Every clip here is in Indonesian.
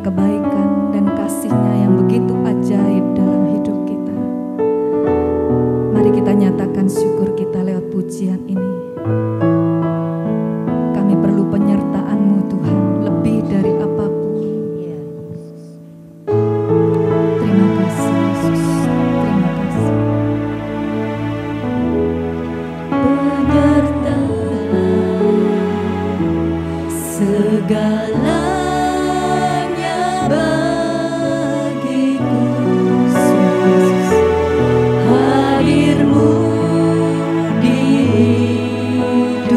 kebaikan dan kasih-Nya yang begitu ajaib dalam hidup kita. Mari kita nyatakan syukur kita lewat pujian ini. Kami perlu penyertaan-Mu Tuhan lebih dari apapun. Terima kasih Yesus, terima kasih. Segalanya bagiku, hadir-Mu di hidup.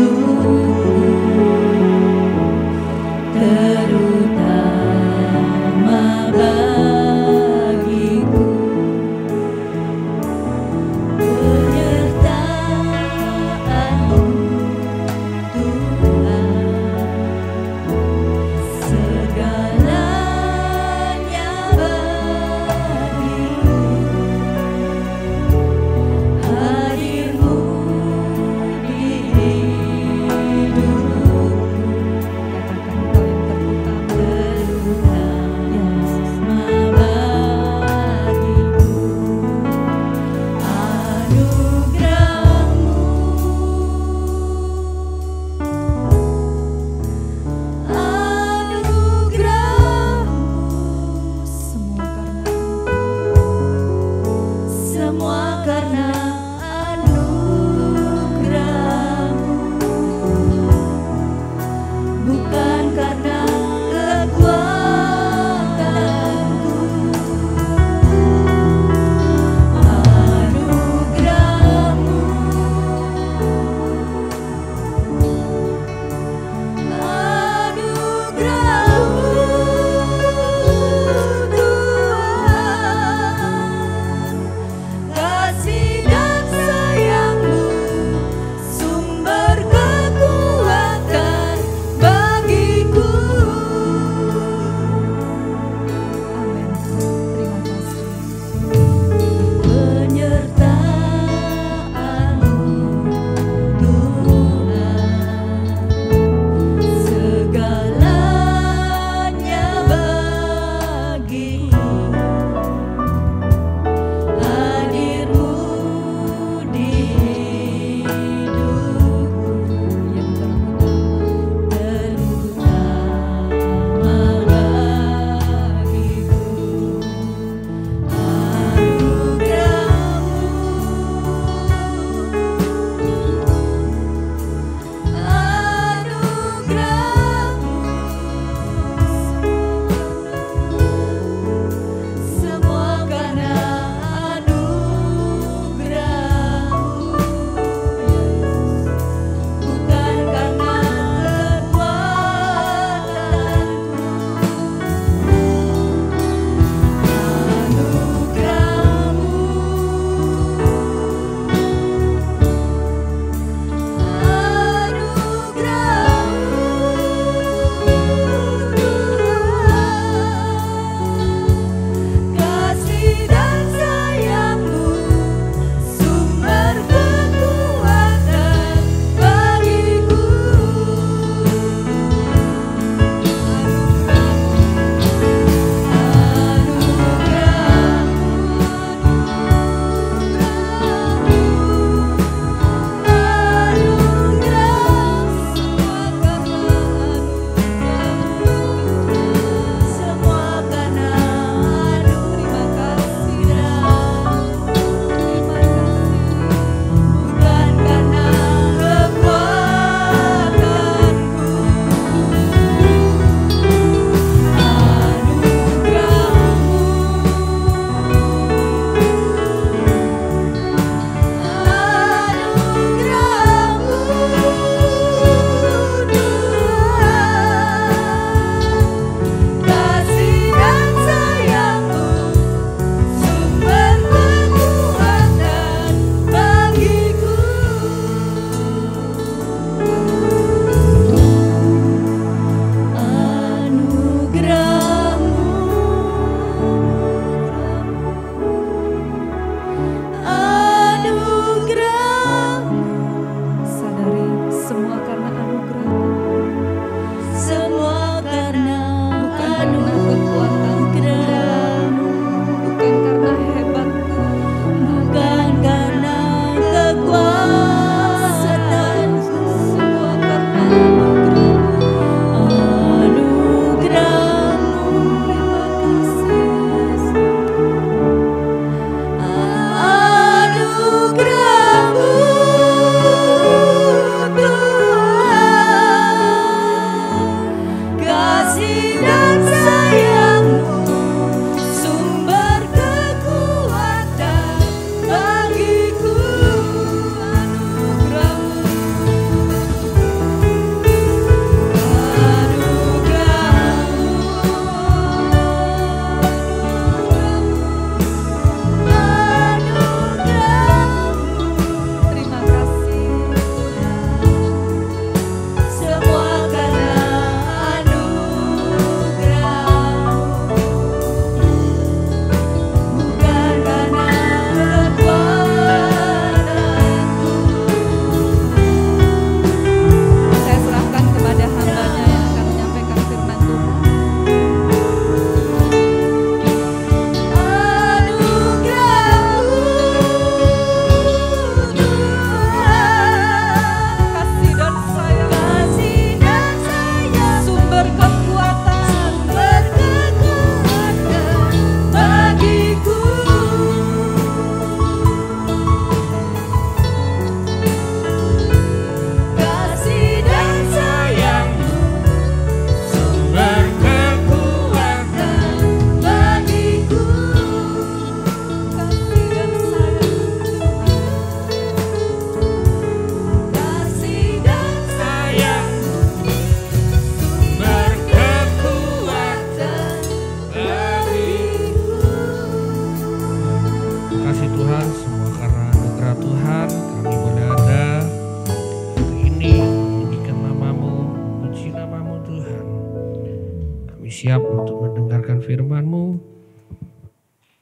siap untuk mendengarkan firman-Mu.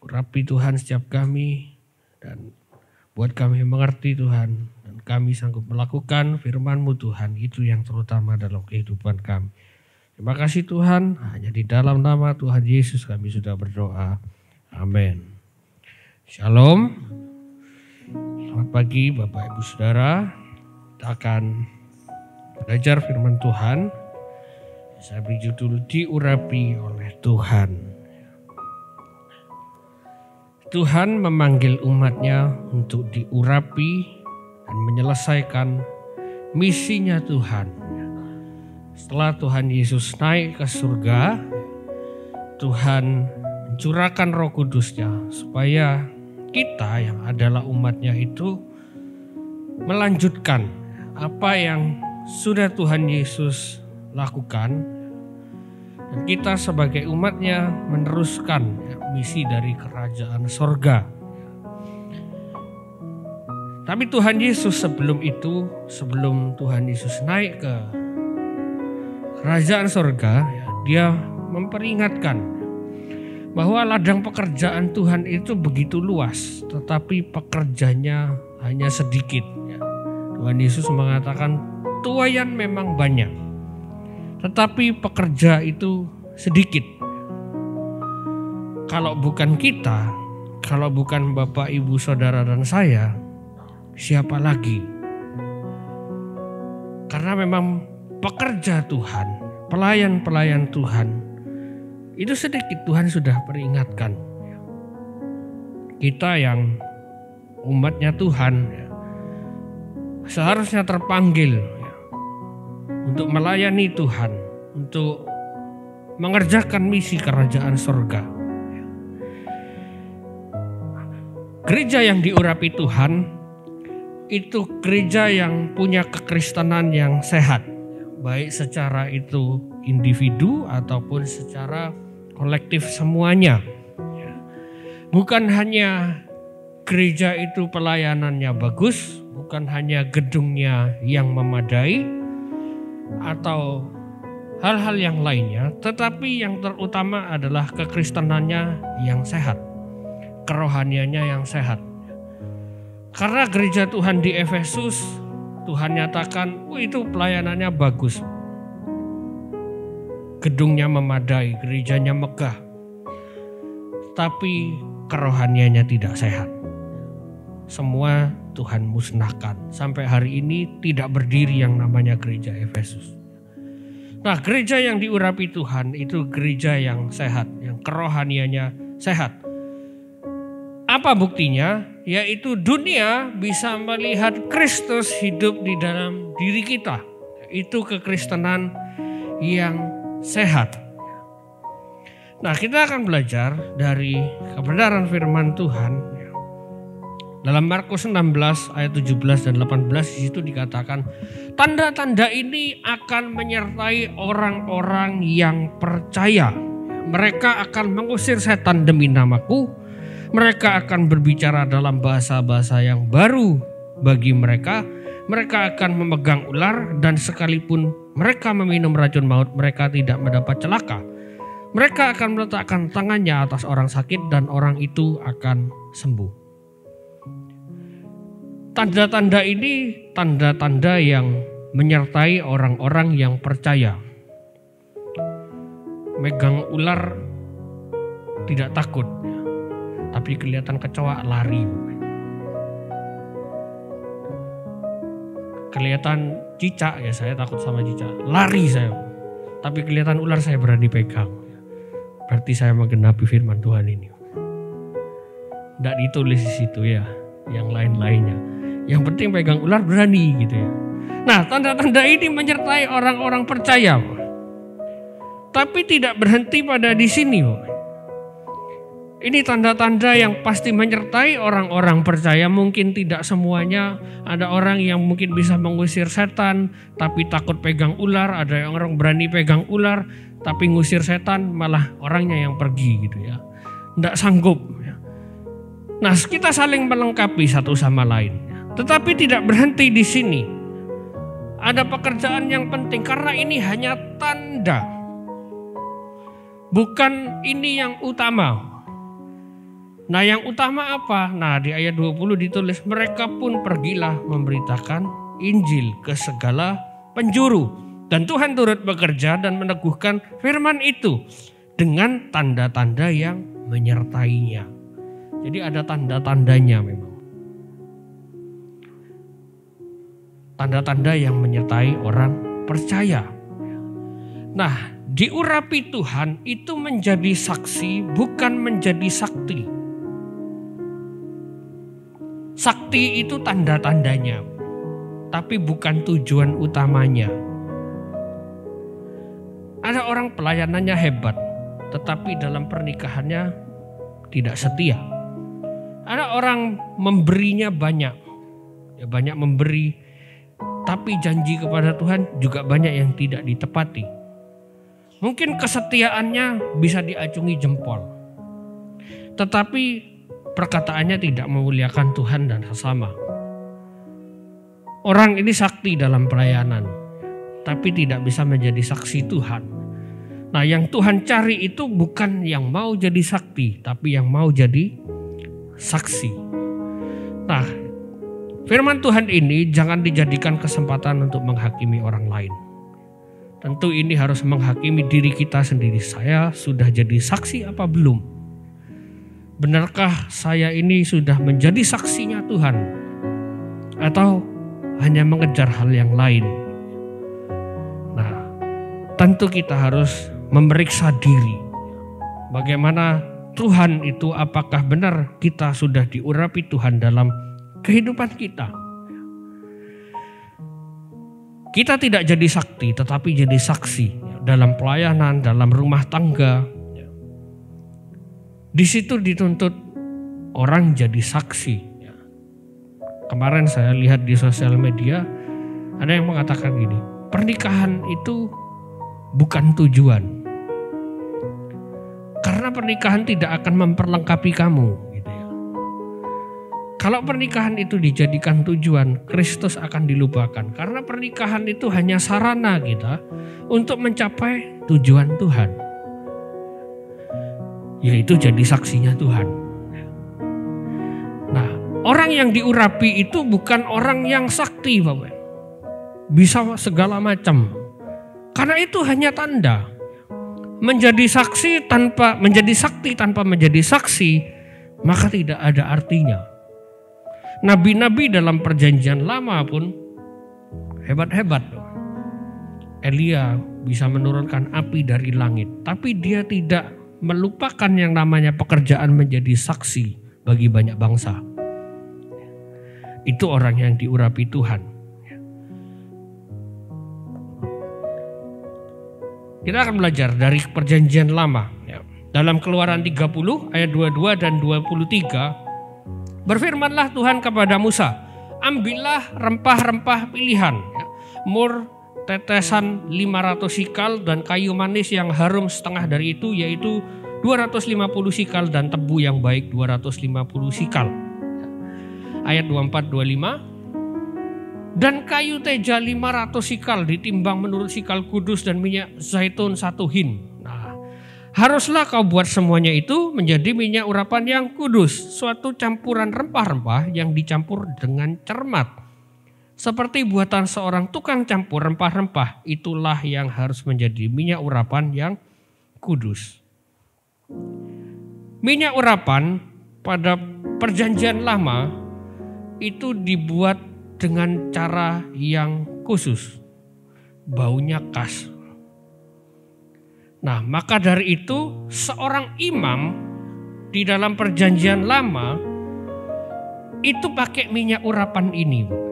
Urapi Tuhan setiap kami dan buat kami mengerti Tuhan. Dan kami sanggup melakukan firman-Mu Tuhan. Itu yang terutama dalam kehidupan kami. Terima kasih Tuhan. Hanya di dalam nama Tuhan Yesus kami sudah berdoa. Amin. Shalom. Selamat pagi Bapak Ibu Saudara. Kita akan belajar firman Tuhan. Saya beri judul diurapi oleh Tuhan. Tuhan memanggil umatnya untuk diurapi dan menyelesaikan misinya Tuhan. Setelah Tuhan Yesus naik ke surga, Tuhan mencurahkan Roh Kudus-Nya supaya kita yang adalah umatnya itu melanjutkan apa yang sudah Tuhan Yesus lakukan, dan kita sebagai umatnya meneruskan misi dari kerajaan sorga. Tapi Tuhan Yesus sebelum itu, sebelum Tuhan Yesus naik ke kerajaan sorga, dia memperingatkan bahwa ladang pekerjaan Tuhan itu begitu luas, tetapi pekerjanya hanya sedikit. Tuhan Yesus mengatakan tuaian memang banyak, tetapi pekerja itu sedikit. Kalau bukan kita, kalau bukan Bapak, Ibu, Saudara, dan saya, siapa lagi? Karena memang pekerja Tuhan, pelayan-pelayan Tuhan, itu sedikit. Tuhan sudah peringatkan. Kita yang umatnya Tuhan seharusnya terpanggil untuk melayani Tuhan, untuk mengerjakan misi kerajaan sorga. Gereja yang diurapi Tuhan itu gereja yang punya kekristenan yang sehat, baik secara itu individu ataupun secara kolektif semuanya. Bukan hanya gereja itu pelayanannya bagus, bukan hanya gedungnya yang memadai atau hal-hal yang lainnya, tetapi yang terutama adalah kekristenannya yang sehat, kerohaniannya yang sehat. Karena gereja Tuhan di Efesus, Tuhan nyatakan, itu pelayanannya bagus, gedungnya memadai, gerejanya megah, tapi kerohaniannya tidak sehat. Semua Tuhan musnahkan. Sampai hari ini tidak berdiri yang namanya gereja Efesus. Nah, gereja yang diurapi Tuhan itu gereja yang sehat, yang kerohaniannya sehat. Apa buktinya? Yaitu dunia bisa melihat Kristus hidup di dalam diri kita. Itu kekristenan yang sehat. Nah, kita akan belajar dari kebenaran firman Tuhan. Dalam Markus 16 ayat 17 dan 18 di situ dikatakan, tanda-tanda ini akan menyertai orang-orang yang percaya. Mereka akan mengusir setan demi namaku. Mereka akan berbicara dalam bahasa-bahasa yang baru bagi mereka. Mereka akan memegang ular dan sekalipun mereka meminum racun maut, mereka tidak mendapat celaka. Mereka akan meletakkan tangannya atas orang sakit dan orang itu akan sembuh. Tanda-tanda ini tanda-tanda yang menyertai orang-orang yang percaya. Megang ular tidak takut, tapi kelihatan kecoa lari. Kelihatan cicak, ya saya takut sama cicak, lari saya. Tapi kelihatan ular saya berani pegang. Berarti saya menggenapi firman Tuhan ini. Tidak ditulis di situ ya, yang lain-lainnya. Yang penting pegang ular berani gitu ya. Nah, tanda-tanda ini menyertai orang-orang percaya. Tapi tidak berhenti pada di sini. Ini tanda-tanda yang pasti menyertai orang-orang percaya. Mungkin tidak semuanya. Ada orang yang mungkin bisa mengusir setan tapi takut pegang ular. Ada orang berani pegang ular tapi ngusir setan malah orangnya yang pergi gitu ya. Tidak sanggup. Nah, kita saling melengkapi satu sama lain. Tetapi tidak berhenti di sini. Ada pekerjaan yang penting karena ini hanya tanda. Bukan ini yang utama. Nah, yang utama apa? Nah, di ayat 20 ditulis, mereka pun pergilah memberitakan Injil ke segala penjuru. Dan Tuhan turut bekerja dan meneguhkan firman itu dengan tanda-tanda yang menyertainya. Jadi ada tanda-tandanya memang. Tanda-tanda yang menyertai orang percaya. Nah, diurapi Tuhan itu menjadi saksi, bukan menjadi sakti. Sakti itu tanda-tandanya, tapi bukan tujuan utamanya. Ada orang pelayanannya hebat, tetapi dalam pernikahannya tidak setia. Ada orang memberinya banyak, ya banyak memberi, tapi janji kepada Tuhan juga banyak yang tidak ditepati. Mungkin kesetiaannya bisa diacungi jempol, tetapi perkataannya tidak memuliakan Tuhan dan sesama. Orang ini sakti dalam pelayanan, tapi tidak bisa menjadi saksi Tuhan. Nah, yang Tuhan cari itu bukan yang mau jadi sakti, tapi yang mau jadi saksi. Nah, firman Tuhan ini jangan dijadikan kesempatan untuk menghakimi orang lain. Tentu ini harus menghakimi diri kita sendiri. Saya sudah jadi saksi apa belum? Benarkah saya ini sudah menjadi saksinya Tuhan? Atau hanya mengejar hal yang lain? Nah, tentu kita harus memeriksa diri. Bagaimana Tuhan itu, apakah benar kita sudah diurapi Tuhan dalam kehidupan kita? Kita tidak jadi sakti, tetapi jadi saksi dalam pelayanan, dalam rumah tangga. Di situ dituntut orang jadi saksi. Kemarin saya lihat di sosial media ada yang mengatakan gini, pernikahan itu bukan tujuan. Karena pernikahan tidak akan memperlengkapi kamu. Gitu ya. Kalau pernikahan itu dijadikan tujuan, Kristus akan dilupakan. Karena pernikahan itu hanya sarana kita untuk mencapai tujuan Tuhan. Yaitu jadi saksinya Tuhan. Nah, orang yang diurapi itu bukan orang yang sakti, Bapak. Bisa segala macam. Karena itu hanya tanda. Menjadi saksi tanpa menjadi sakti tanpa menjadi saksi, maka tidak ada artinya. Nabi-nabi dalam perjanjian lama pun hebat-hebat. Elia bisa menurunkan api dari langit, tapi dia tidak melupakan yang namanya pekerjaan menjadi saksi bagi banyak bangsa. Itu orang yang diurapi Tuhan. Kita akan belajar dari perjanjian lama. Dalam Keluaran 30 ayat 22 dan 23. Berfirmanlah Tuhan kepada Musa, ambillah rempah-rempah pilihan. Mur tetesan 500 sikal dan kayu manis yang harum setengah dari itu, yaitu 250 sikal, dan tebu yang baik 250 sikal. Ayat 24-25. Dan kayu teja 500 sikal ditimbang menurut sikal kudus, dan minyak zaitun 1 hin. Nah, haruslah kau buat semuanya itu menjadi minyak urapan yang kudus, suatu campuran rempah-rempah yang dicampur dengan cermat. Seperti buatan seorang tukang campur rempah-rempah, itulah yang harus menjadi minyak urapan yang kudus. Minyak urapan pada perjanjian lama itu dibuat dengan cara yang khusus, baunya khas. Nah, maka dari itu seorang imam di dalam perjanjian lama itu pakai minyak urapan ini.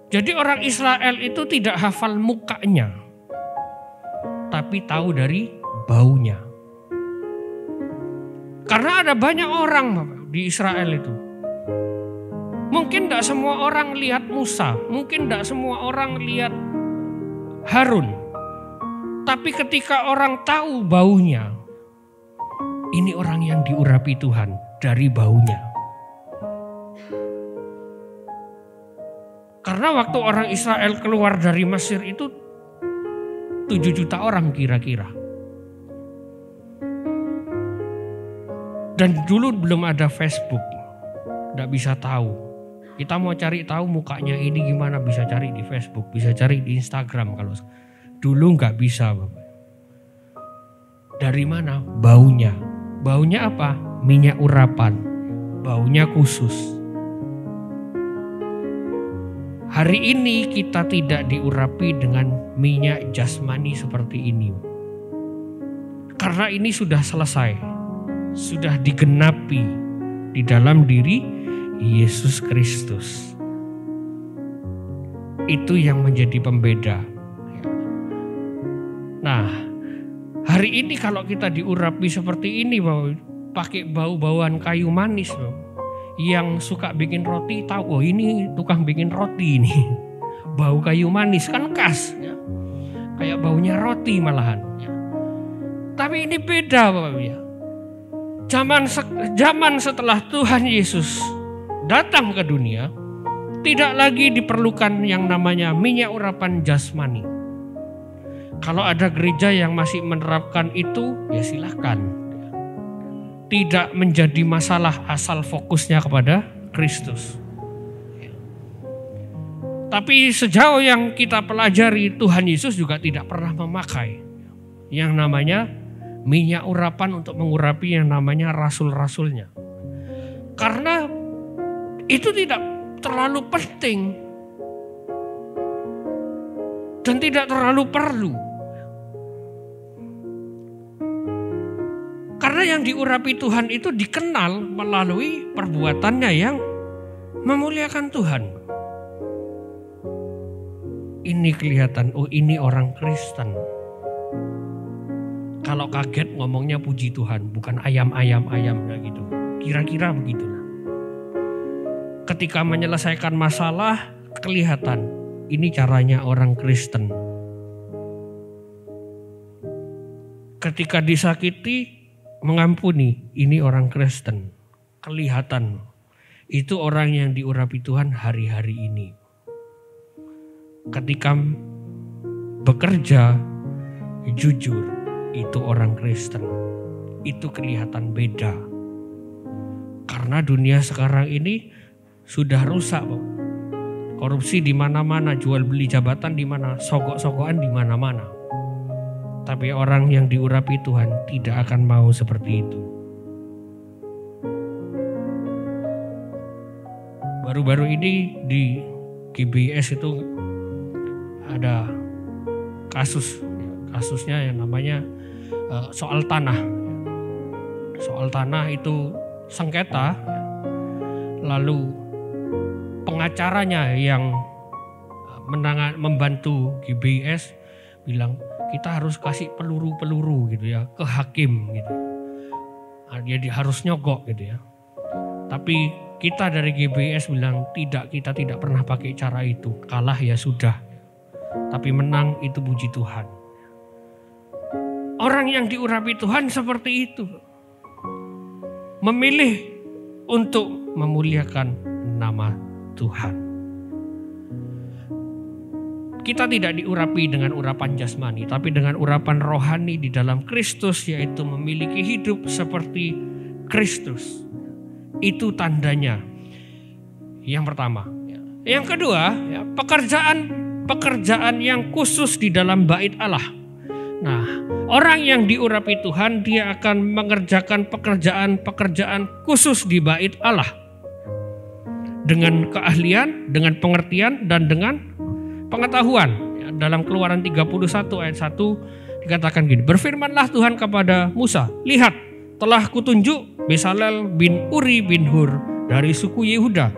Jadi orang Israel itu tidak hafal mukanya, tapi tahu dari baunya. Karena ada banyak orang di Israel itu. Mungkin tidak semua orang lihat Musa, mungkin tidak semua orang lihat Harun. Tapi ketika orang tahu baunya, ini orang yang diurapi Tuhan dari baunya. Karena waktu orang Israel keluar dari Mesir itu 7 juta orang kira-kira. Dan dulu belum ada Facebook, nggak bisa tahu. Kita mau cari tahu mukanya ini gimana, bisa cari di Facebook, bisa cari di Instagram. Kalau dulu nggak bisa, Bapak. Dari mana? Baunya. Baunya apa? Minyak urapan. Baunya khusus. Hari ini kita tidak diurapi dengan minyak jasmani seperti ini. Karena ini sudah selesai. Sudah digenapi di dalam diri Yesus Kristus. Itu yang menjadi pembeda. Nah, hari ini kalau kita diurapi seperti ini, pakai bau-bauan kayu manis, yang suka bikin roti tahu, oh ini tukang bikin roti ini. Bau kayu manis kan khas, ya. Kayak baunya roti malahan. Ya. Tapi ini beda, Bapak ya. Zaman setelah Tuhan Yesus datang ke dunia, tidak lagi diperlukan yang namanya minyak urapan jasmani. Kalau ada gereja yang masih menerapkan itu, ya silahkan. Tidak menjadi masalah asal fokusnya kepada Kristus. Tapi sejauh yang kita pelajari, Tuhan Yesus juga tidak pernah memakai yang namanya minyak urapan untuk mengurapi yang namanya rasul-rasulnya. Karena itu tidak terlalu penting dan tidak terlalu perlu. Karena yang diurapi Tuhan itu dikenal melalui perbuatannya yang memuliakan Tuhan. Ini kelihatan, oh ini orang Kristen. Kalau kaget ngomongnya puji Tuhan, bukan ayam-ayam gitu. Kira-kira begitu. Ketika menyelesaikan masalah, kelihatan ini caranya orang Kristen. Ketika disakiti, mengampuni, ini orang Kristen. Kelihatan itu orang yang diurapi Tuhan hari-hari ini. Ketika bekerja jujur, itu orang Kristen. Itu kelihatan beda. Karena dunia sekarang ini sudah rusak, Pak. Korupsi di mana-mana, jual beli jabatan di mana, sogok-sogokan di mana-mana. Tapi orang yang diurapi Tuhan tidak akan mau seperti itu. Baru-baru ini di GBS itu ada kasusnya yang namanya soal tanah. Soal tanah itu sengketa, lalu pengacaranya yang membantu GBS bilang kita harus kasih peluru gitu ya ke hakim gitu. Jadi harus nyogok gitu ya. Tapi kita dari GBS bilang tidak, kita tidak pernah pakai cara itu. Kalah ya sudah. Tapi menang itu puji Tuhan. Orang yang diurapi Tuhan seperti itu. Memilih untuk memuliakan nama Tuhan. Kita tidak diurapi dengan urapan jasmani, tapi dengan urapan rohani di dalam Kristus, yaitu memiliki hidup seperti Kristus. Itu tandanya. Yang pertama. Yang kedua, pekerjaan yang khusus di dalam bait Allah. Nah, orang yang diurapi Tuhan, dia akan mengerjakan pekerjaan khusus di bait Allah. Dengan keahlian, dengan pengertian, dan dengan pengetahuan. Dalam Keluaran 31 ayat 1 dikatakan gini, berfirmanlah Tuhan kepada Musa, lihat telah kutunjuk Besalel bin Uri bin Hur dari suku Yehuda,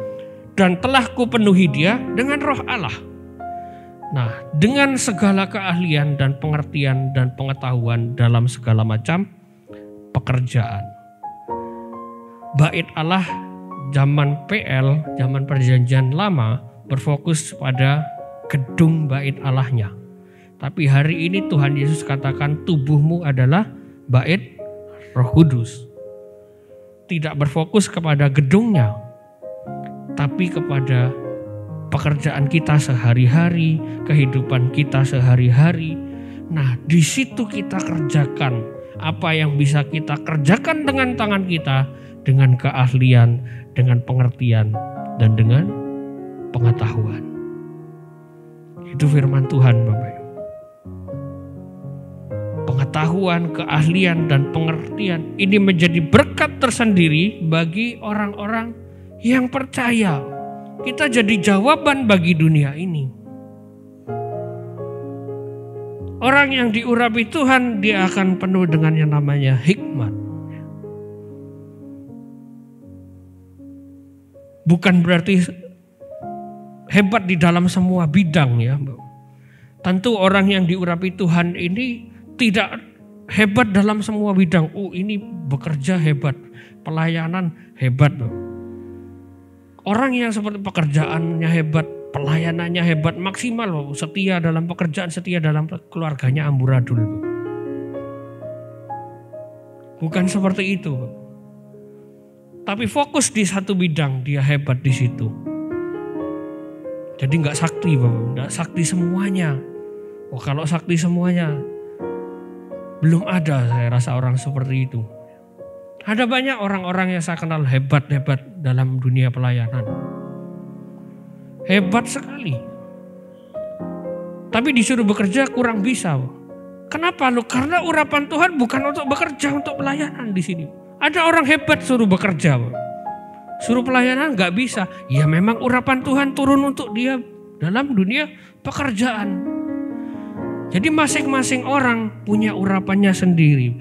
dan telah kupenuhi dia dengan roh Allah. Nah, dengan segala keahlian dan pengertian dan pengetahuan dalam segala macam pekerjaan. Bait Allah zaman PL, zaman perjanjian lama berfokus pada gedung bait Allahnya. Tapi hari ini Tuhan Yesus katakan tubuhmu adalah bait Roh Kudus. Tidak berfokus kepada gedungnya, tapi kepada pekerjaan kita sehari-hari, kehidupan kita sehari-hari. Nah, di situ kita kerjakan apa yang bisa kita kerjakan dengan tangan kita, dengan keahlian, dengan pengertian, dan dengan pengetahuan. Itu firman Tuhan, Bapak Ibu. Pengetahuan, keahlian, dan pengertian ini menjadi berkat tersendiri bagi orang-orang yang percaya. Kita jadi jawaban bagi dunia ini. Orang yang diurapi Tuhan, dia akan penuh dengan yang namanya hikmat. Bukan berarti hebat di dalam semua bidang ya. Tentu orang yang diurapi Tuhan ini tidak hebat dalam semua bidang. Oh, ini bekerja hebat, pelayanan hebat. Orang yang seperti pekerjaannya hebat, pelayanannya hebat, maksimal loh, setia dalam pekerjaan, setia dalam keluarganya amburadul. Bukan seperti itu. Tapi fokus di satu bidang, dia hebat di situ. Jadi nggak sakti, Bapak, nggak sakti semuanya. Oh, kalau sakti semuanya, belum ada saya rasa orang seperti itu. Ada banyak orang-orang yang saya kenal hebat-hebat dalam dunia pelayanan. Hebat sekali. Tapi disuruh bekerja kurang bisa. Kenapa lu? Karena urapan Tuhan bukan untuk bekerja, untuk pelayanan di sini. Ada orang hebat suruh bekerja, suruh pelayanan nggak bisa. Ya memang urapan Tuhan turun untuk dia dalam dunia pekerjaan. Jadi masing-masing orang punya urapannya sendiri,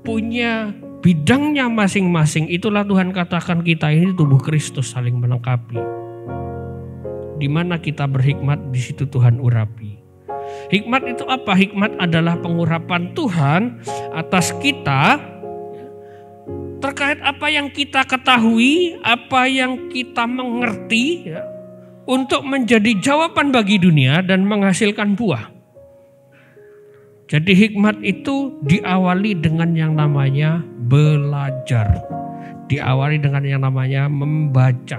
punya bidangnya masing-masing. Itulah Tuhan katakan kita ini tubuh Kristus saling melengkapi. Di mana kita berhikmat, di situ Tuhan urapi. Hikmat itu apa? Hikmat adalah pengurapan Tuhan atas kita terkait apa yang kita ketahui, apa yang kita mengerti ya, untuk menjadi jawaban bagi dunia dan menghasilkan buah. Jadi hikmat itu diawali dengan yang namanya belajar. Diawali dengan yang namanya membaca.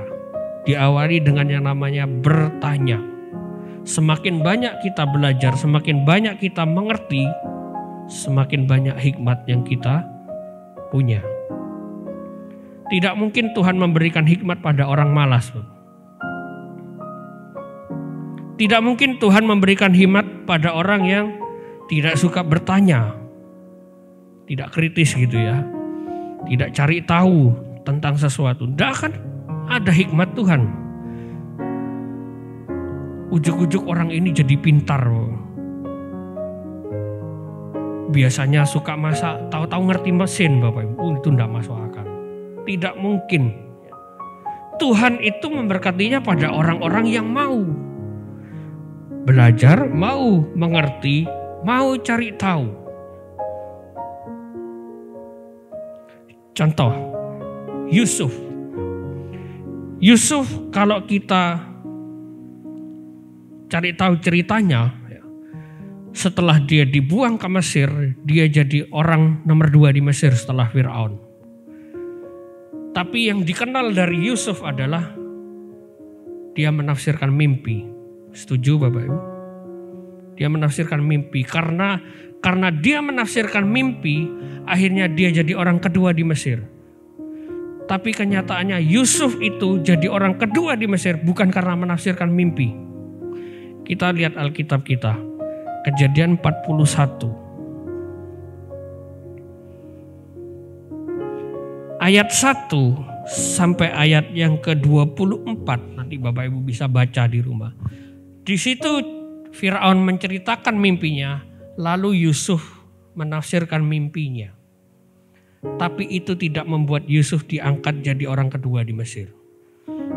Diawali dengan yang namanya bertanya. Semakin banyak kita belajar, semakin banyak kita mengerti, semakin banyak hikmat yang kita punya. Tidak mungkin Tuhan memberikan hikmat pada orang malas. Tidak mungkin Tuhan memberikan hikmat pada orang yang tidak suka bertanya, tidak kritis gitu ya, tidak cari tahu tentang sesuatu. Tidak akan ada hikmat Tuhan. Ujuk-ujuk orang ini jadi pintar. Biasanya suka masak, tahu-tahu ngerti mesin, Bapak Ibu. Itu tidak masuk akal. Tidak mungkin. Tuhan itu memberkatinya pada orang-orang yang mau belajar, mau mengerti, mau cari tahu. Contoh, Yusuf. Yusuf kalau kita cari tahu ceritanya, setelah dia dibuang ke Mesir, dia jadi orang nomor 2 di Mesir setelah Firaun. Tapi yang dikenal dari Yusuf adalah dia menafsirkan mimpi. Setuju Bapak Ibu? Dia menafsirkan mimpi. Karena dia menafsirkan mimpi, akhirnya dia jadi orang kedua di Mesir. Tapi kenyataannya Yusuf itu jadi orang kedua di Mesir bukan karena menafsirkan mimpi. Kita lihat Alkitab kita. Kejadian 41. Ayat 1 sampai ayat yang ke-24. Nanti Bapak Ibu bisa baca di rumah. Di situ Firaun menceritakan mimpinya, lalu Yusuf menafsirkan mimpinya. Tapi itu tidak membuat Yusuf diangkat jadi orang kedua di Mesir.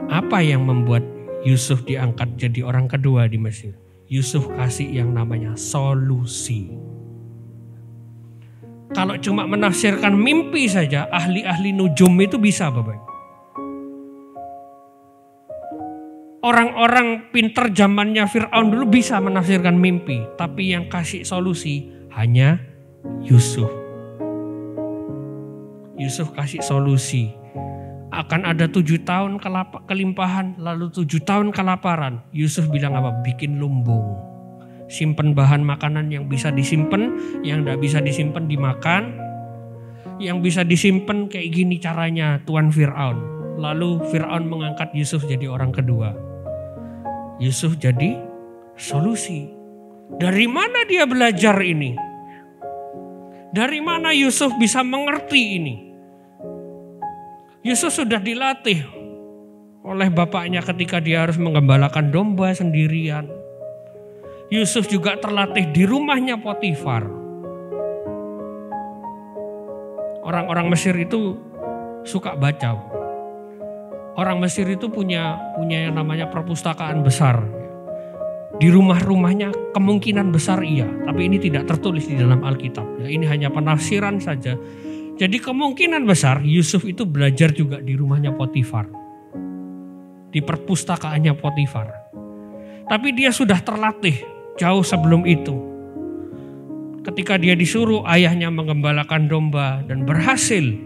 Apa yang membuat Yusuf diangkat jadi orang kedua di Mesir? Yusuf kasih yang namanya solusi. Kalau cuma menafsirkan mimpi saja, ahli-ahli nujum itu bisa, Bapak. Orang-orang pinter zamannya Firaun dulu bisa menafsirkan mimpi, tapi yang kasih solusi hanya Yusuf. Yusuf kasih solusi. Akan ada 7 tahun kelimpahan, lalu 7 tahun kelaparan. Yusuf bilang apa? Bikin lumbung. Simpen bahan makanan yang bisa disimpan, yang tidak bisa disimpan dimakan. yang bisa disimpan kayak gini caranya Tuan Fir'aun. Lalu Fir'aun mengangkat Yusuf jadi orang kedua. Yusuf jadi solusi. Dari mana dia belajar ini? Dari mana Yusuf bisa mengerti ini? Yusuf sudah dilatih oleh bapaknya ketika dia harus menggembalakan domba sendirian. Yusuf juga terlatih di rumahnya Potifar. Orang-orang Mesir itu suka baca. Orang Mesir itu punya yang namanya perpustakaan besar. Di rumah-rumahnya kemungkinan besar iya, tapi ini tidak tertulis di dalam Alkitab. Ya, ini hanya penafsiran saja. Jadi kemungkinan besar Yusuf itu belajar juga di rumahnya Potifar. Di perpustakaannya Potifar. Tapi dia sudah terlatih jauh sebelum itu. Ketika dia disuruh ayahnya menggembalakan domba dan berhasil.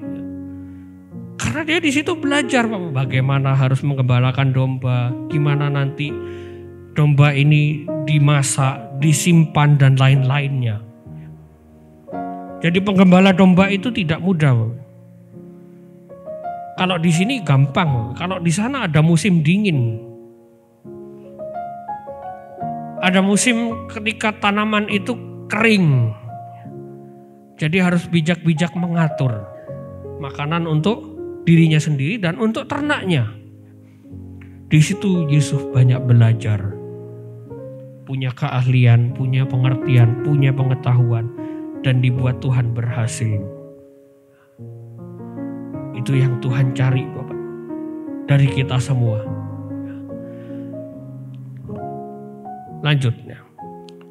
Karena dia di situ belajar bagaimana harus menggembalakan domba, gimana nanti domba ini dimasak, disimpan dan lain-lainnya. Jadi penggembala domba itu tidak mudah. Kalau di sini gampang, kalau di sana ada musim dingin. Ada musim ketika tanaman itu kering. Jadi harus bijak-bijak mengatur makanan untuk dirinya sendiri dan untuk ternaknya. Di situ Yusuf banyak belajar. Punya keahlian, punya pengertian, punya pengetahuan, dan dibuat Tuhan berhasil. Itu yang Tuhan cari, Bapak, dari kita semua. Lanjutnya,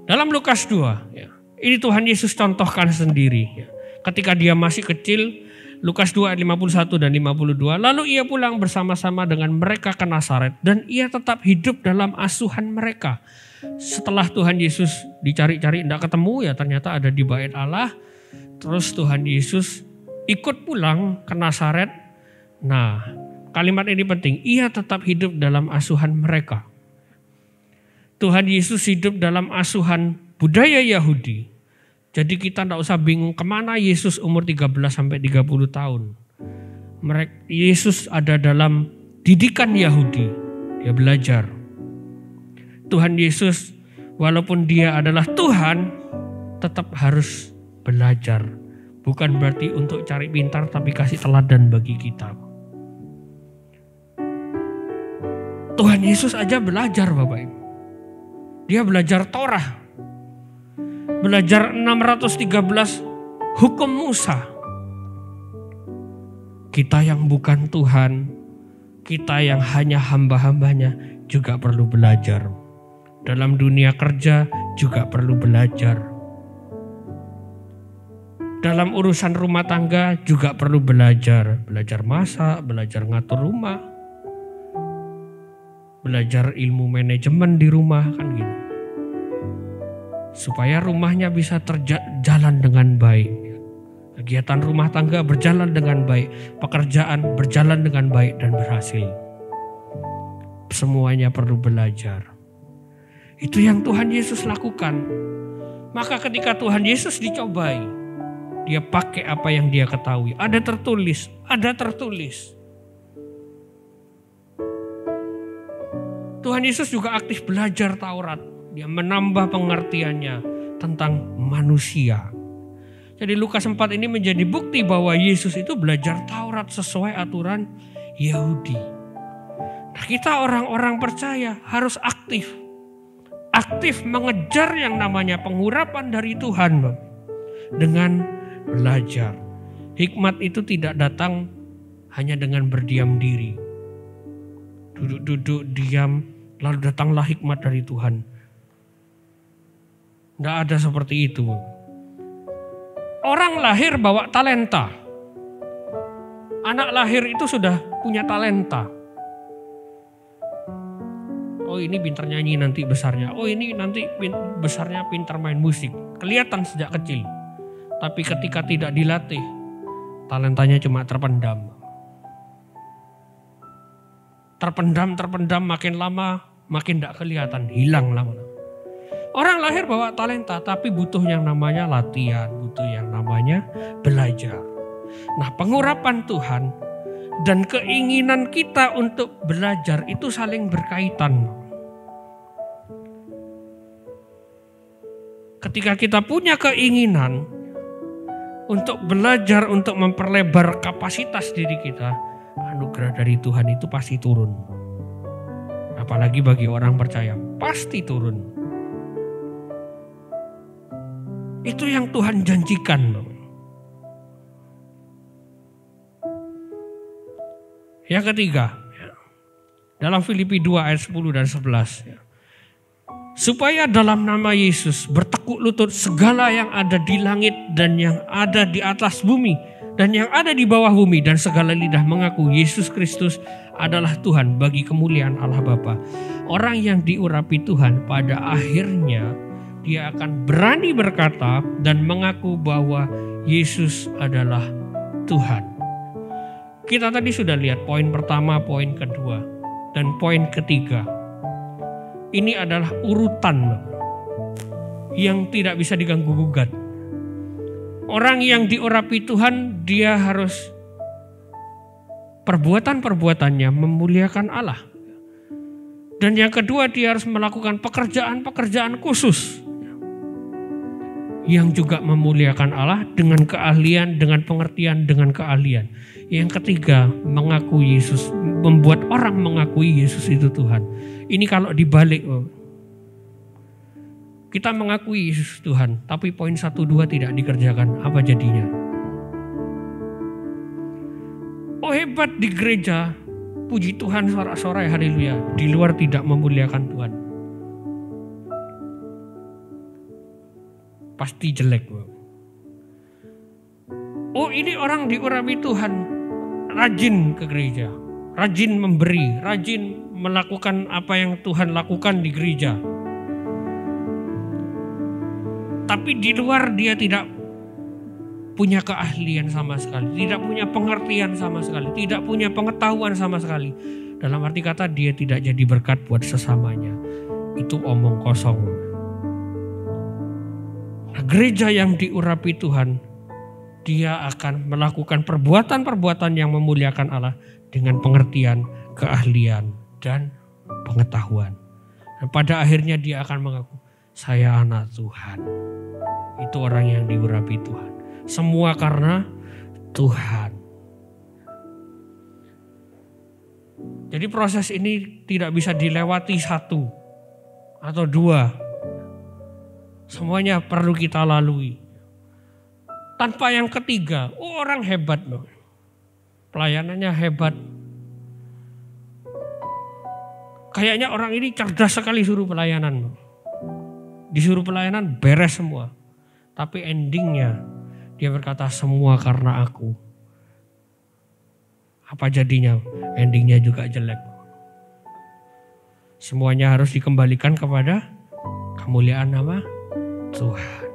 dalam Lukas 2, ini Tuhan Yesus contohkan sendiri. Ketika dia masih kecil, Lukas 2 ayat 51 dan 52, lalu ia pulang bersama-sama dengan mereka ke Nazaret dan ia tetap hidup dalam asuhan mereka. Setelah Tuhan Yesus dicari-cari tidak ketemu, ya ternyata ada di Bait Allah. Terus Tuhan Yesus ikut pulang ke Nazaret. Nah, kalimat ini penting. Ia tetap hidup dalam asuhan mereka. Tuhan Yesus hidup dalam asuhan budaya Yahudi. Jadi kita tidak usah bingung kemana Yesus umur 13 sampai 30 tahun. Yesus ada dalam didikan Yahudi. Dia belajar. Tuhan Yesus walaupun dia adalah Tuhan tetap harus belajar. Bukan berarti untuk cari pintar tapi kasih teladan bagi kita. Tuhan Yesus aja belajar Bapak Ibu. Dia belajar Torah. Belajar 613 hukum Musa. Kita yang bukan Tuhan, kita yang hanya hamba-hambanya juga perlu belajar. Dalam dunia kerja juga perlu belajar. Dalam urusan rumah tangga juga perlu belajar. Belajar masak, belajar ngatur rumah. Belajar ilmu manajemen di rumah kan gitu. Supaya rumahnya bisa terjalan dengan baik. Kegiatan rumah tangga berjalan dengan baik. Pekerjaan berjalan dengan baik dan berhasil. Semuanya perlu belajar. Itu yang Tuhan Yesus lakukan. Maka ketika Tuhan Yesus dicobai, dia pakai apa yang dia ketahui. Ada tertulis, ada tertulis. Tuhan Yesus juga aktif belajar Taurat. Dia menambah pengertiannya tentang manusia. Jadi Lukas 4 ini menjadi bukti bahwa Yesus itu belajar Taurat sesuai aturan Yahudi. Nah, kita orang-orang percaya harus aktif. Aktif mengejar yang namanya pengurapan dari Tuhan dengan belajar. Hikmat itu tidak datang hanya dengan berdiam diri. Duduk-duduk diam lalu datanglah hikmat dari Tuhan. Tidak ada seperti itu. Orang lahir bawa talenta. Anak lahir itu sudah punya talenta. Oh ini pintar nyanyi nanti besarnya. Oh ini nanti besarnya pintar main musik. Kelihatan sejak kecil. Tapi ketika tidak dilatih, talentanya cuma terpendam. Terpendam makin lama makin tidak kelihatan. Hilang lama-lama. Orang lahir bawa talenta tapi butuh yang namanya latihan. Butuh yang namanya belajar. Nah, pengurapan Tuhan dan keinginan kita untuk belajar itu saling berkaitan. Ketika kita punya keinginan untuk belajar, untuk memperlebar kapasitas diri kita, anugerah dari Tuhan itu pasti turun. Apalagi bagi orang percaya, pasti turun. Itu yang Tuhan janjikan. Yang ketiga, dalam Filipi 2 ayat 10 dan 11. Supaya dalam nama Yesus bertekuk lutut segala yang ada di langit dan yang ada di atas bumi dan yang ada di bawah bumi, dan segala lidah mengaku Yesus Kristus adalah Tuhan bagi kemuliaan Allah Bapa. Orang yang diurapi Tuhan pada akhirnya dia akan berani berkata dan mengaku bahwa Yesus adalah Tuhan. Kita tadi sudah lihat poin pertama, poin kedua, dan poin ketiga. Ini adalah urutan yang tidak bisa diganggu-gugat. Orang yang diurapi Tuhan, dia harus perbuatan-perbuatannya memuliakan Allah. Dan yang kedua, dia harus melakukan pekerjaan-pekerjaan khusus yang juga memuliakan Allah dengan keahlian, dengan pengertian, dengan keahlian. Yang ketiga, mengaku Yesus, membuat orang mengakui Yesus itu Tuhan. Ini kalau dibalik, kita mengakui Yesus Tuhan, tapi poin 1, 2 tidak dikerjakan, apa jadinya? Oh, hebat di gereja, puji Tuhan, sorak-sorai, haleluya. Di luar tidak memuliakan Tuhan. Pasti jelek. Oh, ini orang diurapi Tuhan, rajin ke gereja, rajin memberi, rajin melakukan apa yang Tuhan lakukan di gereja. Tapi di luar dia tidak punya keahlian sama sekali, tidak punya pengertian sama sekali, tidak punya pengetahuan sama sekali. Dalam arti kata, dia tidak jadi berkat buat sesamanya. Itu omong kosong. Nah, gereja yang diurapi Tuhan, dia akan melakukan perbuatan-perbuatan yang memuliakan Allah dengan pengertian, keahlian, dan pengetahuan. Dan pada akhirnya dia akan mengaku, saya anak Tuhan. Itu orang yang diurapi Tuhan. Semua karena Tuhan. Jadi proses ini tidak bisa dilewati 1 atau 2. Semuanya perlu kita lalui. Tanpa yang ketiga, orang hebat loh. Pelayanannya hebat. Kayaknya orang ini cerdas sekali suruh pelayanan loh. Disuruh pelayanan beres semua. Tapi endingnya dia berkata semua karena aku. Apa jadinya? Endingnya juga jelek. Semuanya harus dikembalikan kepada kemuliaan nama Tuhan.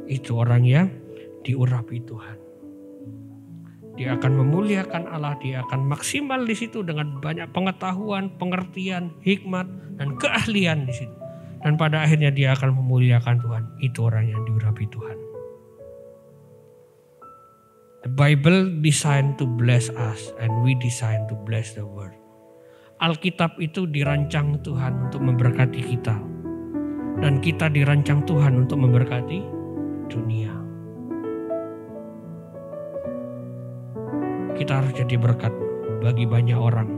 Itu orang yang diurapi Tuhan. Dia akan memuliakan Allah, dia akan maksimal di situ dengan banyak pengetahuan, pengertian, hikmat, dan keahlian di situ. Dan pada akhirnya dia akan memuliakan Tuhan. Itu orang yang diurapi Tuhan. The Bible designed to bless us and we designed to bless the world. Alkitab itu dirancang Tuhan untuk memberkati kita. Dan kita dirancang Tuhan untuk memberkati dunia. Kita harus jadi berkat bagi banyak orang.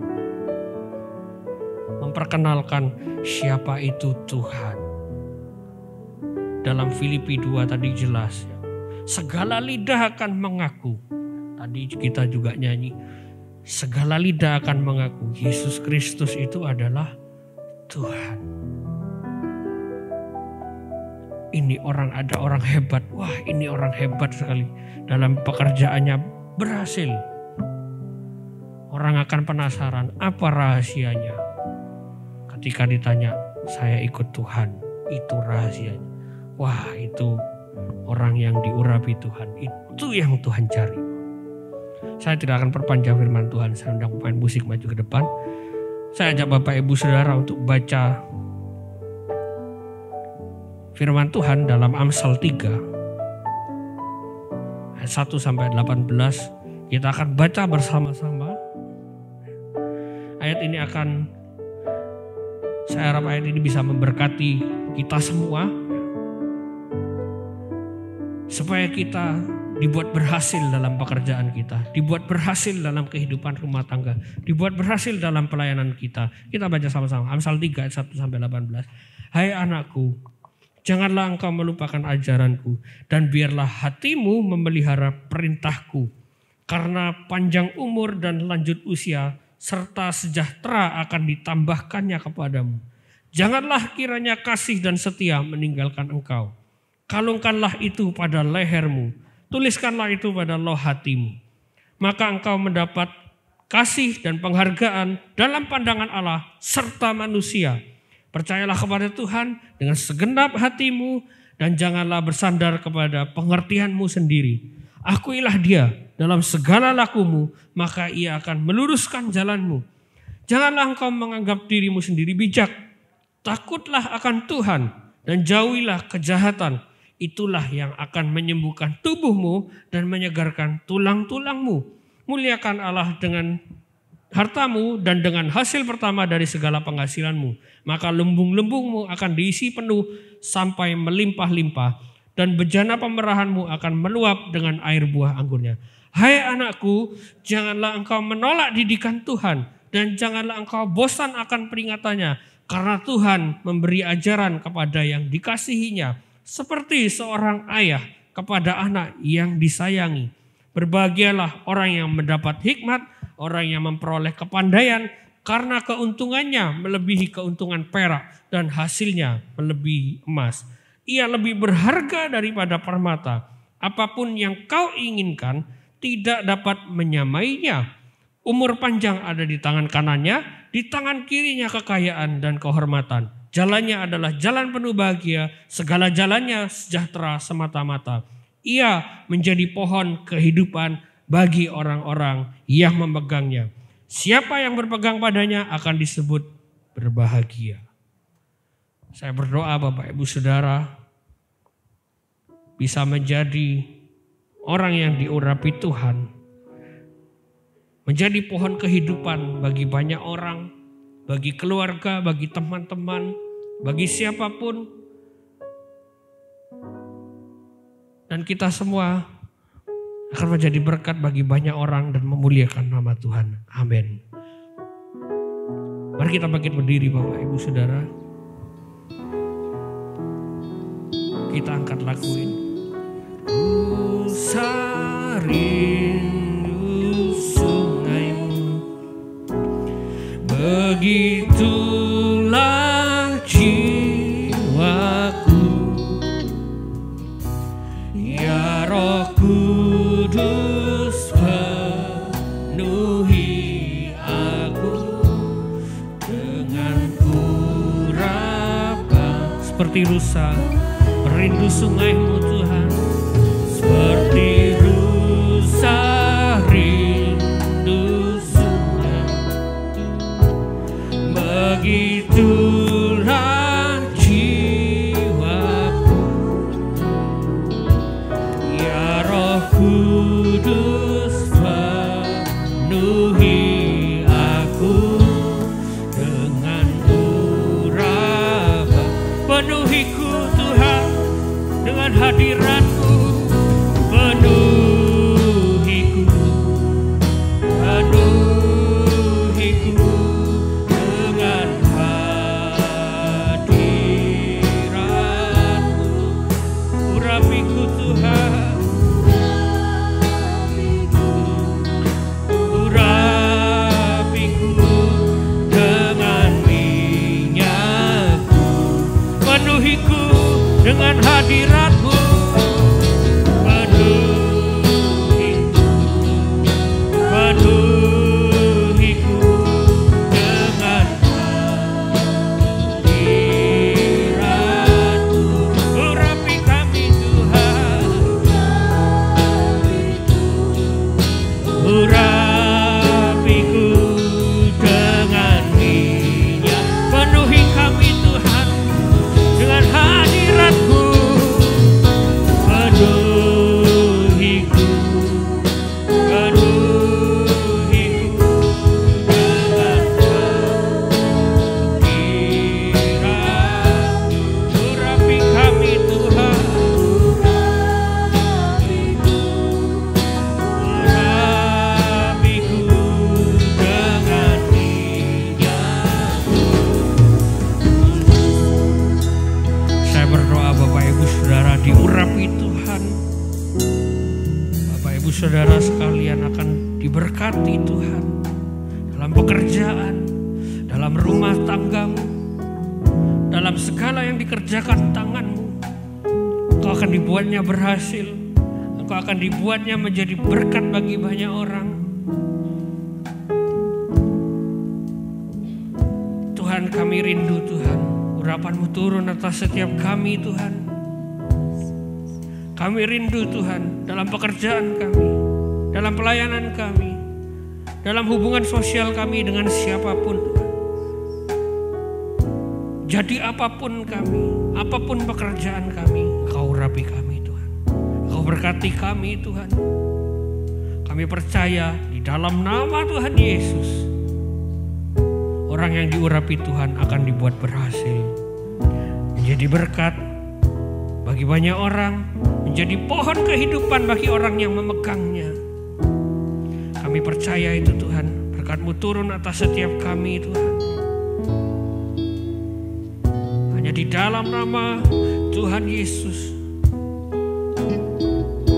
Memperkenalkan siapa itu Tuhan. Dalam Filipi 2 tadi jelas. Segala lidah akan mengaku. Tadi kita juga nyanyi. Segala lidah akan mengaku Yesus Kristus itu adalah Tuhan. Ini orang, ada orang hebat. Wah, ini orang hebat sekali. Dalam pekerjaannya berhasil. Orang akan penasaran, apa rahasianya? Ketika ditanya, saya ikut Tuhan. Itu rahasianya. Wah, itu orang yang diurapi Tuhan. Itu yang Tuhan cari. Saya tidak akan perpanjang firman Tuhan. Saya undang pemain musik maju ke depan. Saya ajak Bapak Ibu Saudara untuk baca firman Tuhan dalam Amsal 3 ayat 1 sampai 18. Kita akan baca bersama-sama. Ayat ini saya harap ayat ini bisa memberkati kita semua, supaya kita dibuat berhasil dalam pekerjaan kita, dibuat berhasil dalam kehidupan rumah tangga, dibuat berhasil dalam pelayanan kita. Kita baca sama-sama Amsal 3 ayat 1 sampai 18. Hai anakku, janganlah engkau melupakan ajaranku, dan biarlah hatimu memelihara perintahku, karena panjang umur dan lanjut usia serta sejahtera akan ditambahkannya kepadamu. Janganlah kiranya kasih dan setia meninggalkan engkau. Kalungkanlah itu pada lehermu, tuliskanlah itu pada loh hatimu. Maka engkau mendapat kasih dan penghargaan dalam pandangan Allah serta manusia. Percayalah kepada Tuhan dengan segenap hatimu, dan janganlah bersandar kepada pengertianmu sendiri. Akuilah Dia dalam segala lakumu, maka Ia akan meluruskan jalanmu. Janganlah engkau menganggap dirimu sendiri bijak. Takutlah akan Tuhan dan jauhilah kejahatan. Itulah yang akan menyembuhkan tubuhmu dan menyegarkan tulang-tulangmu. Muliakan Allah dengan hartamu dan dengan hasil pertama dari segala penghasilanmu. Maka lumbung-lumbungmu akan diisi penuh sampai melimpah-limpah, dan bejana pemerahanmu akan meluap dengan air buah anggurnya. Hai anakku, janganlah engkau menolak didikan Tuhan, dan janganlah engkau bosan akan peringatannya, karena Tuhan memberi ajaran kepada yang dikasihinya, seperti seorang ayah kepada anak yang disayangi. Berbahagialah orang yang mendapat hikmat, orang yang memperoleh kepandaian, karena keuntungannya melebihi keuntungan perak dan hasilnya melebihi emas. Ia lebih berharga daripada permata. Apapun yang kau inginkan tidak dapat menyamainya. Umur panjang ada di tangan kanannya, di tangan kirinya kekayaan dan kehormatan. Jalannya adalah jalan penuh bahagia, segala jalannya sejahtera semata-mata. Ia menjadi pohon kehidupan bagi orang-orang yang memegangnya. Siapa yang berpegang padanya akan disebut berbahagia. Saya berdoa Bapak Ibu Saudara bisa menjadi orang yang diurapi Tuhan, menjadi pohon kehidupan bagi banyak orang, bagi keluarga, bagi teman-teman, bagi siapapun. Dan kita semua akan menjadi berkat bagi banyak orang dan memuliakan nama Tuhan. Amin. Mari kita bangkit berdiri Bapak Ibu Saudara. Kita angkat lagu ini. Ku rindu sungaimu, begitulah jiwaku. Ya Roh Kudus penuhi aku dengan urapan seperti rusa merindu sungaimu Tuhan, seperti rusa rindu sungai, begitulah jiwaku. Ya Roh Kudus penuhi aku dengan urapan. Penuhiku Tuhan dengan hadirat sekalian akan diberkati Tuhan. Dalam pekerjaan, dalam rumah tanggamu, dalam segala yang dikerjakan tanganmu, Engkau akan dibuatnya berhasil. Engkau akan dibuatnya menjadi berkat bagi banyak orang. Tuhan, kami rindu Tuhan, urapan-Mu turun atas setiap kami Tuhan. Kami rindu Tuhan dalam pekerjaan kami, dalam pelayanan kami, dalam hubungan sosial kami dengan siapapun Tuhan. Jadi apapun kami, apapun pekerjaan kami, Engkau urapi kami Tuhan. Engkau berkati kami Tuhan. Kami percaya di dalam nama Tuhan Yesus, orang yang diurapi Tuhan akan dibuat berhasil, menjadi berkat bagi banyak orang, menjadi pohon kehidupan bagi orang yang memegangnya. Kami percaya itu Tuhan, berkat-Mu turun atas setiap kami Tuhan. Hanya di dalam nama Tuhan Yesus,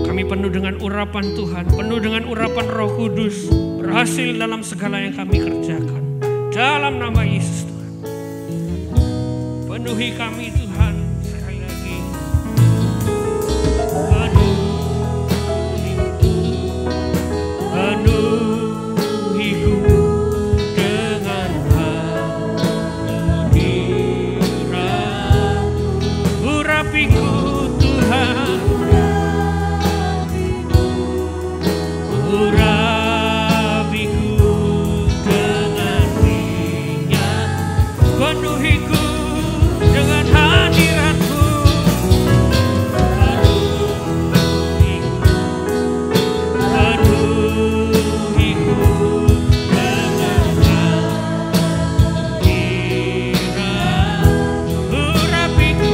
kami penuh dengan urapan Tuhan, penuh dengan urapan Roh Kudus, berhasil dalam segala yang kami kerjakan. Dalam nama Yesus Tuhan, penuhi kami Tuhan. Sekali lagi, penuhiku dengan hadirat, urapiku Tuhan, penuhiku dengan hadirat-Mu, penuhiku dengan hadirat, urapiku,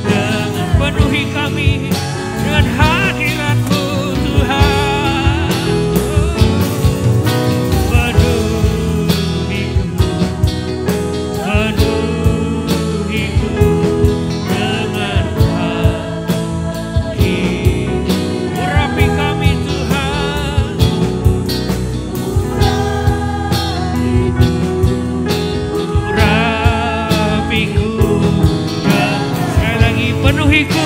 dengan penuhi kami dengan hadirat-Mu. Penuhiku